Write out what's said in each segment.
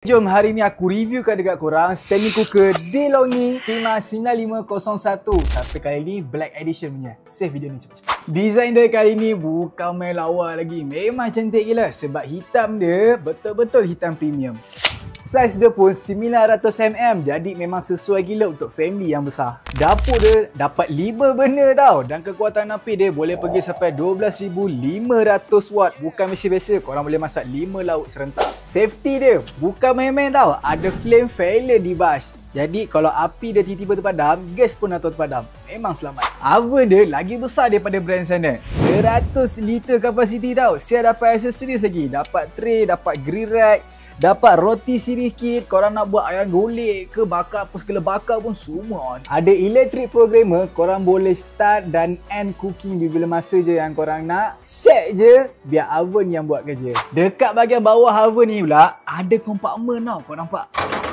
Jom hari ni aku reviewkan dekat korang standing cooker DeLonghi Prima 9501. Tapi kali ni Black Edition punya. Save video ni cepat-cepat. Design dia kali ni bukan main lawa lagi. Memang cantik gila sebab hitam dia betul-betul hitam premium. Saiz dia pun 900mm, jadi memang sesuai gila untuk family yang besar. Dapur dia dapat 5 burner tau, dan kekuatan api dia boleh pergi sampai 12,500 watt. Bukan mesin biasa, korang boleh masak 5 lauk serentak. Safety dia bukan main-main tau, ada flame failure device. Jadi kalau api dia tiba-tiba terpadam, gas pun atau terpadam. Memang selamat. Oven dia lagi besar daripada brand sana. 100 liter kapasiti tau. Siap dapat aksesoris lagi. Dapat tray, dapat grill rack, dapat roti series kit. Korang nak buat ayam golek ke bakar apa segala bakar pun semua on. Ada electric programmer, korang boleh start dan end cooking bila masa je yang korang nak. Set je biar oven yang buat kerja. Dekat bahagian bawah oven ni pula ada kompartmen tau. Korang nampak?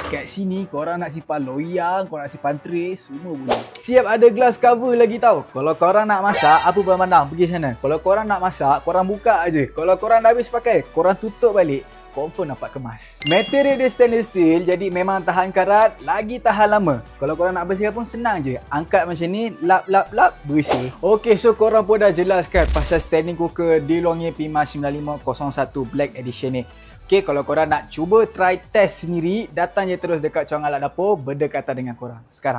Kat sini korang nak simpan loyang, korang nak simpan tray, semua boleh. Siap ada glass cover lagi tau. Kalau korang nak masak, apa pun pandang, pergi sana. Kalau korang nak masak, korang buka aje. Kalau korang dah habis pakai, korang tutup balik. Confirm dapat kemas. Material dia stainless steel, jadi memang tahan karat, lagi tahan lama. Kalau korang nak bersihkan pun senang je. Angkat macam ni, lap, bersih. Ok, so korang pun dah jelaskan pasal standing cooker DeLonghi Prima 9501 Black Edition ni. Ok, kalau korang nak cuba try test sendiri, datang je terus dekat Cawangan Alat Dapur berdekatan dengan korang sekarang.